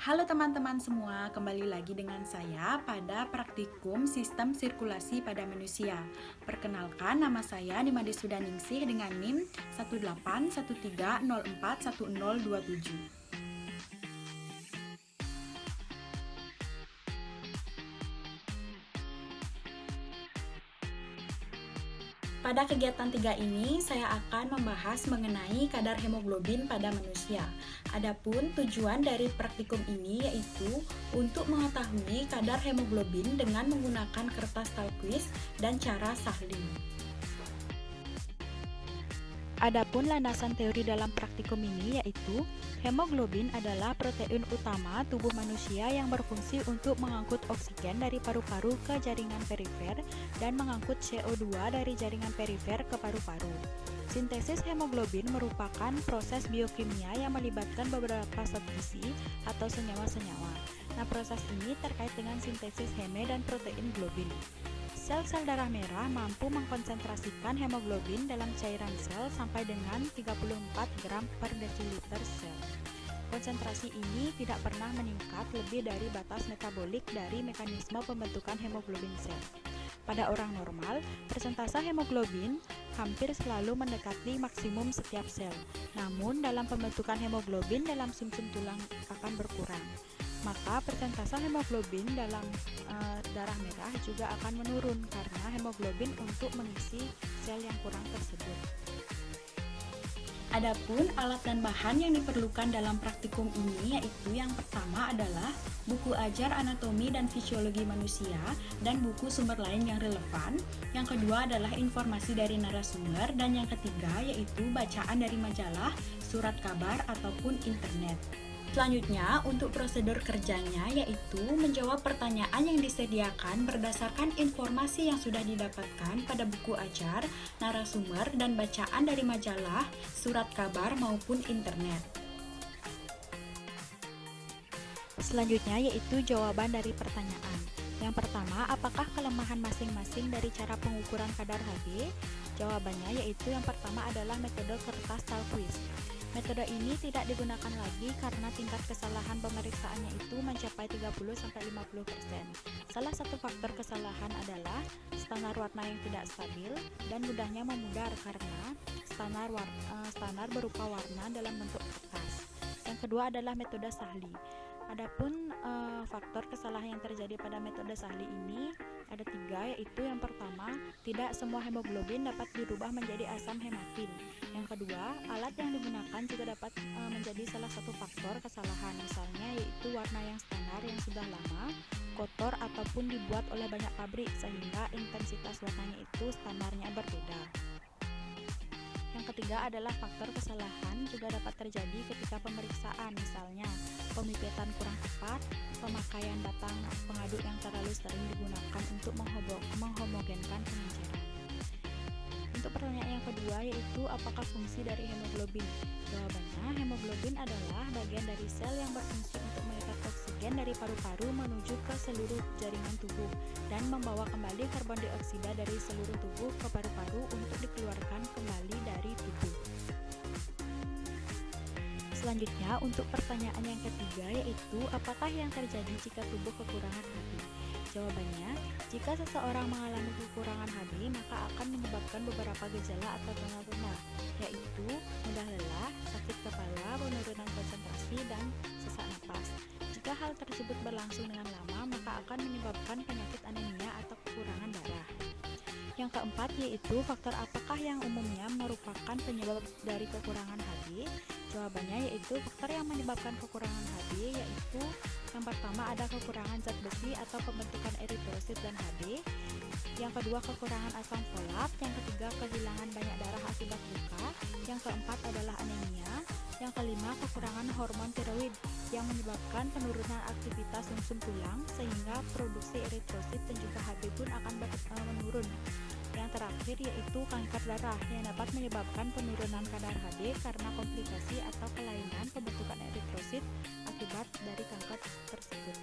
Halo teman-teman semua, kembali lagi dengan saya pada praktikum Sistem Sirkulasi pada Manusia. Perkenalkan, nama saya Nimade Sudaningsih dengan NIM 18130410027. Pada kegiatan 3 ini, saya akan membahas mengenai kadar hemoglobin pada manusia. Adapun tujuan dari praktikum ini yaitu untuk mengetahui kadar hemoglobin dengan menggunakan kertas Tallquist dan cara Sahlin. Adapun landasan teori dalam praktikum ini yaitu hemoglobin adalah protein utama tubuh manusia yang berfungsi untuk mengangkut oksigen dari paru-paru ke jaringan perifer dan mengangkut CO2 dari jaringan perifer ke paru-paru. Sintesis hemoglobin merupakan proses biokimia yang melibatkan beberapa substansi atau senyawa-senyawa. Nah, proses ini terkait dengan sintesis heme dan protein globin. Sel-sel darah merah mampu mengkonsentrasikan hemoglobin dalam cairan sel sampai dengan 34 gram per desiliter sel. Konsentrasi ini tidak pernah meningkat lebih dari batas metabolik dari mekanisme pembentukan hemoglobin sel. Pada orang normal, persentase hemoglobin hampir selalu mendekati maksimum setiap sel. Namun, dalam pembentukan hemoglobin dalam sumsum tulang akan berkurang. Maka persentase hemoglobin dalam darah merah juga akan menurun karena hemoglobin untuk mengisi sel yang kurang tersebut. Adapun alat dan bahan yang diperlukan dalam praktikum ini yaitu yang pertama adalah buku ajar anatomi dan fisiologi manusia dan buku sumber lain yang relevan. Yang kedua adalah informasi dari narasumber dan yang ketiga yaitu bacaan dari majalah, surat kabar ataupun internet. Selanjutnya, untuk prosedur kerjanya yaitu menjawab pertanyaan yang disediakan berdasarkan informasi yang sudah didapatkan pada buku ajar, narasumber, dan bacaan dari majalah, surat kabar, maupun internet. Selanjutnya yaitu jawaban dari pertanyaan. Yang pertama, apakah kelemahan masing-masing dari cara pengukuran kadar Hb? Jawabannya yaitu yang pertama adalah metode kertas Tallquist. Metode ini tidak digunakan lagi karena tingkat kesalahan pemeriksaannya itu mencapai 30-50%. Salah satu faktor kesalahan adalah standar warna yang tidak stabil dan mudahnya memudar karena standar berupa warna dalam bentuk kertas. Yang kedua adalah metode Sahli. Adapun faktor kesalahan yang terjadi pada metode Sahli ini ada 3, yaitu yang pertama, tidak semua hemoglobin dapat dirubah menjadi asam hematin. Yang kedua, alat yang digunakan juga dapat menjadi salah satu faktor kesalahan, misalnya yaitu warna yang standar yang sudah lama, kotor ataupun dibuat oleh banyak pabrik sehingga intensitas warnanya itu standarnya berbeda. Yang ketiga adalah faktor kesalahan juga dapat terjadi ketika pemeriksaan, misalnya pemipitan kurang tepat, pemakaian batang pengaduk yang terlalu sering digunakan untuk menghomogenkan pengenceran. Untuk pertanyaan yang kedua yaitu apakah fungsi dari hemoglobin? Jawabannya, hemoglobin adalah bagian dari sel yang berfungsi untuk mengikat oksigen dari paru-paru menuju ke seluruh jaringan tubuh dan membawa kembali karbon dioksida dari seluruh tubuh ke paru-paru untuk dikeluarkan kembali dari tubuh. Selanjutnya, untuk pertanyaan yang ketiga yaitu apakah yang terjadi jika tubuh kekurangan Hb? Jawabannya, jika seseorang mengalami kekurangan Hb, maka akan menyebabkan beberapa gejala atau tanda-tanda, yaitu mudah lelah, sakit kepala, penurunan konsentrasi, dan sesak napas. Jika hal tersebut berlangsung dengan lama, maka akan menyebabkan penyakit anemia atau kekurangan darah. Yang keempat yaitu faktor apakah yang umumnya merupakan penyebab dari kekurangan Hb? Jawabannya yaitu faktor yang menyebabkan kekurangan Hb yaitu yang pertama ada kekurangan zat besi atau pembentukan eritrosit dan Hb. Yang kedua kekurangan asam folat. Yang ketiga kehilangan banyak darah akibat luka. Yang keempat adalah anemia. Yang kelima kekurangan hormon tiroid yang menyebabkan penurunan aktivitas sumsum tulang sehingga produksi eritrosit dan juga Hb pun akan menurun. Yang terakhir yaitu kanker darah yang dapat menyebabkan penurunan kadar Hb karena komplikasi atau kelainan pembentukan eritrosit akibat dari kanker tersebut.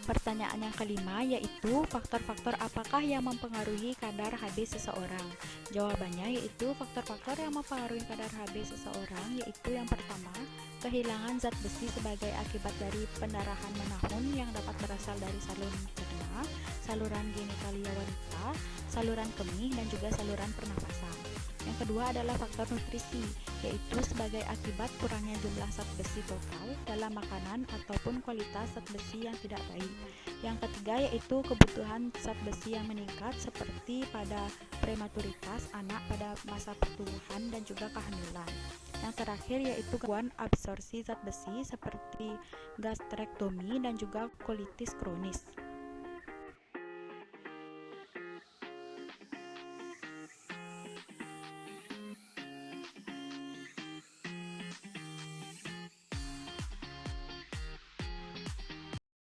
Pertanyaan yang kelima yaitu faktor-faktor apakah yang mempengaruhi kadar Hb seseorang? Jawabannya yaitu faktor-faktor yang mempengaruhi kadar Hb seseorang yaitu yang pertama, kehilangan zat besi sebagai akibat dari pendarahan menahun yang dapat berasal dari saluran cerna, saluran genitalia wanita, saluran kemih, dan juga saluran pernafasan. Yang kedua adalah faktor nutrisi, yaitu sebagai akibat kurangnya jumlah zat besi total dalam makanan ataupun kualitas zat besi yang tidak baik. Yang ketiga yaitu kebutuhan zat besi yang meningkat seperti pada prematuritas anak pada masa pertumbuhan dan juga kehamilan. Yang terakhir yaitu gangguan absorpsi zat besi seperti gastrektomi dan juga kolitis kronis.